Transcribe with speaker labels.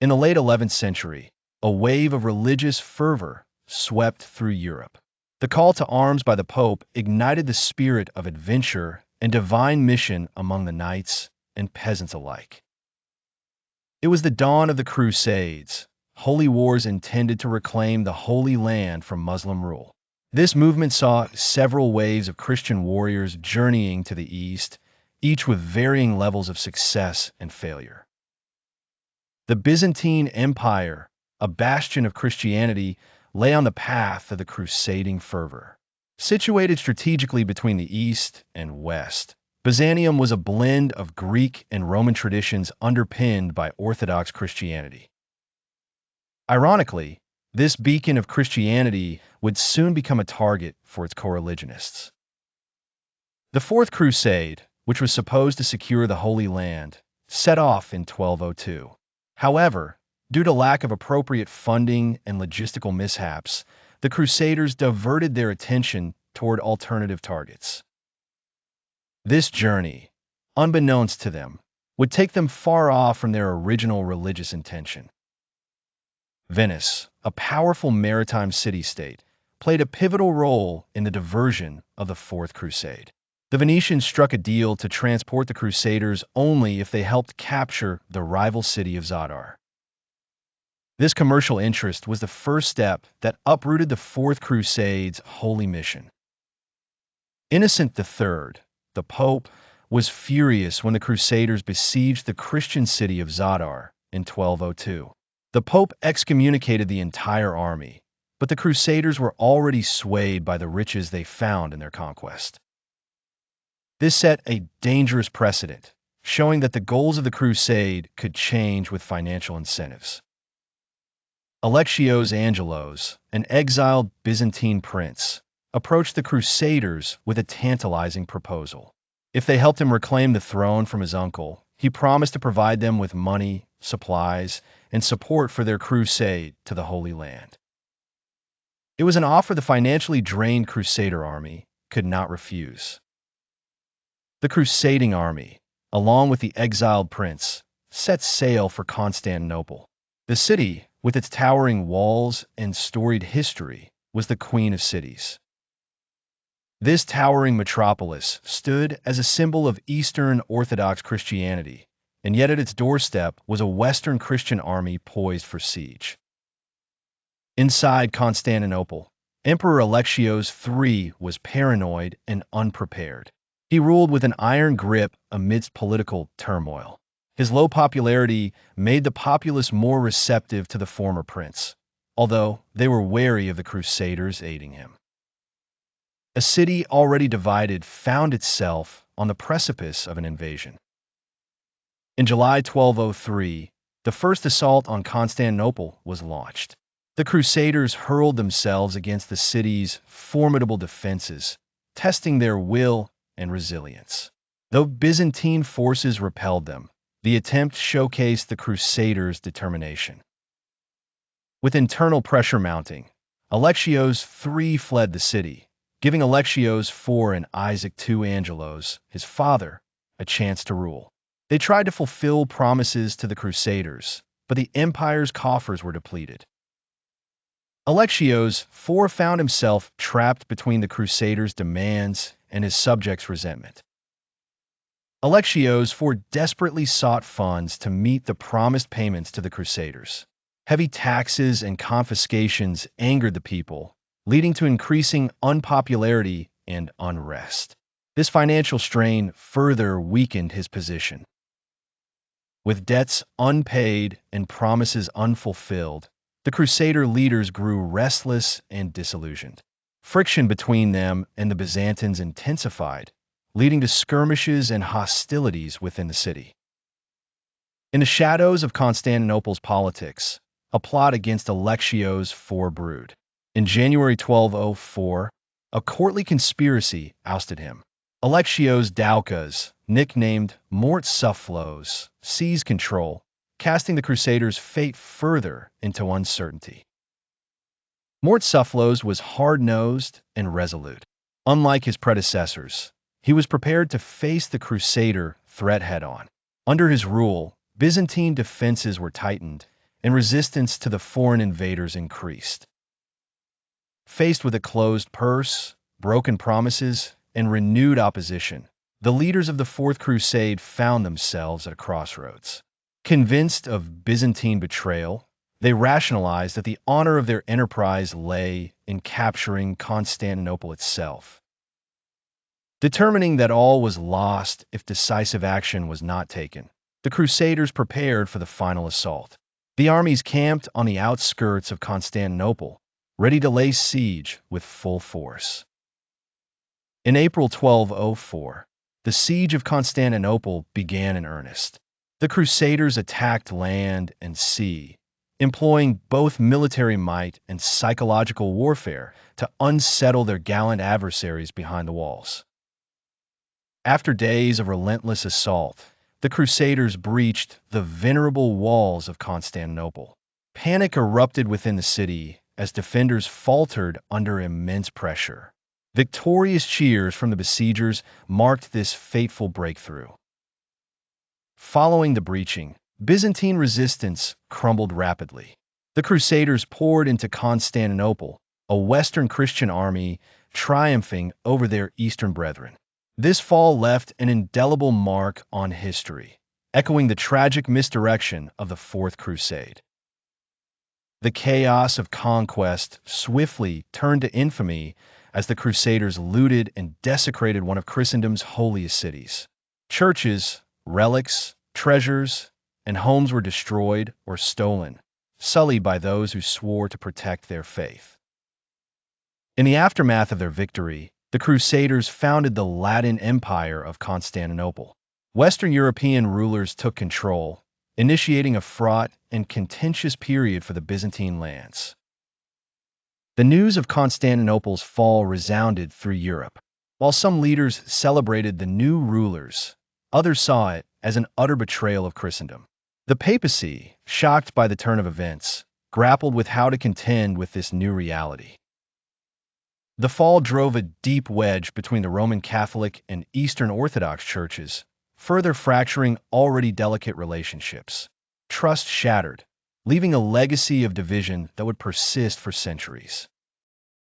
Speaker 1: In the late 11th century, a wave of religious fervor swept through Europe. The call to arms by the Pope ignited the spirit of adventure and divine mission among the knights and peasants alike. It was the dawn of the Crusades, holy wars intended to reclaim the Holy Land from Muslim rule. This movement saw several waves of Christian warriors journeying to the east, each with varying levels of success and failure. The Byzantine Empire, a bastion of Christianity, lay on the path of the crusading fervor. Situated strategically between the east and west, Byzantium was a blend of Greek and Roman traditions underpinned by Orthodox Christianity. Ironically, this beacon of Christianity would soon become a target for its co-religionists. The Fourth Crusade, which was supposed to secure the Holy Land, set off in 1202. However, due to lack of appropriate funding and logistical mishaps, the Crusaders diverted their attention toward alternative targets. This journey, unbeknownst to them, would take them far off from their original religious intention. Venice, a powerful maritime city-state, played a pivotal role in the diversion of the Fourth Crusade. The Venetians struck a deal to transport the Crusaders only if they helped capture the rival city of Zadar. This commercial interest was the first step that uprooted the Fourth Crusade's holy mission. Innocent III, the Pope, was furious when the Crusaders besieged the Christian city of Zadar in 1202. The Pope excommunicated the entire army, but the Crusaders were already swayed by the riches they found in their conquest. This set a dangerous precedent, showing that the goals of the crusade could change with financial incentives. Alexios Angelos, an exiled Byzantine prince, approached the Crusaders with a tantalizing proposal. If they helped him reclaim the throne from his uncle, he promised to provide them with money, supplies, and support for their crusade to the Holy Land. It was an offer the financially drained Crusader army could not refuse. The crusading army, along with the exiled prince, set sail for Constantinople. The city, with its towering walls and storied history, was the queen of cities. This towering metropolis stood as a symbol of Eastern Orthodox Christianity, and yet at its doorstep was a Western Christian army poised for siege. Inside Constantinople, Emperor Alexios III was paranoid and unprepared. He ruled with an iron grip amidst political turmoil. His low popularity made the populace more receptive to the former prince, although they were wary of the Crusaders aiding him. A city already divided found itself on the precipice of an invasion. In July 1203, the first assault on Constantinople was launched. The Crusaders hurled themselves against the city's formidable defenses, testing their will and resilience. Though Byzantine forces repelled them, the attempt showcased the Crusaders' determination. With internal pressure mounting, Alexios III fled the city, giving Alexios IV and Isaac II Angelos, his father, a chance to rule. They tried to fulfill promises to the Crusaders, but the empire's coffers were depleted. Alexios IV found himself trapped between the Crusaders' demands and his subjects' resentment. Alexios IV desperately sought funds to meet the promised payments to the Crusaders. Heavy taxes and confiscations angered the people, leading to increasing unpopularity and unrest. This financial strain further weakened his position. With debts unpaid and promises unfulfilled, the Crusader leaders grew restless and disillusioned. Friction between them and the Byzantines intensified, leading to skirmishes and hostilities within the city. In the shadows of Constantinople's politics, a plot against Alexios IV brewed. In January 1204, a courtly conspiracy ousted him. Alexios Doukas, nicknamed Mort Sufflos, seized control, casting the Crusaders' fate further into uncertainty. Mort Sufflos was hard-nosed and resolute. Unlike his predecessors, he was prepared to face the Crusader threat head-on. Under his rule, Byzantine defenses were tightened, and resistance to the foreign invaders increased. Faced with a closed purse, broken promises, and renewed opposition, the leaders of the Fourth Crusade found themselves at a crossroads. Convinced of Byzantine betrayal, they rationalized that the honor of their enterprise lay in capturing Constantinople itself. Determining that all was lost if decisive action was not taken, the Crusaders prepared for the final assault. The armies camped on the outskirts of Constantinople, ready to lay siege with full force. In April 1204, the siege of Constantinople began in earnest. The Crusaders attacked land and sea, employing both military might and psychological warfare to unsettle their gallant adversaries behind the walls. After days of relentless assault, the Crusaders breached the venerable walls of Constantinople. Panic erupted within the city as defenders faltered under immense pressure. Victorious cheers from the besiegers marked this fateful breakthrough. Following the breaching, Byzantine resistance crumbled rapidly. The Crusaders poured into Constantinople, a Western Christian army triumphing over their Eastern brethren. This fall left an indelible mark on history, echoing the tragic misdirection of the Fourth Crusade. The chaos of conquest swiftly turned to infamy as the Crusaders looted and desecrated one of Christendom's holiest cities. Churches, relics, treasures, and homes were destroyed or stolen, sullied by those who swore to protect their faith. In the aftermath of their victory, the Crusaders founded the Latin Empire of Constantinople. Western European rulers took control, initiating a fraught and contentious period for the Byzantine lands. The news of Constantinople's fall resounded through Europe. While some leaders celebrated the new rulers, others saw it as an utter betrayal of Christendom. The papacy, shocked by the turn of events, grappled with how to contend with this new reality. The fall drove a deep wedge between the Roman Catholic and Eastern Orthodox churches, further fracturing already delicate relationships. Trust shattered, leaving a legacy of division that would persist for centuries.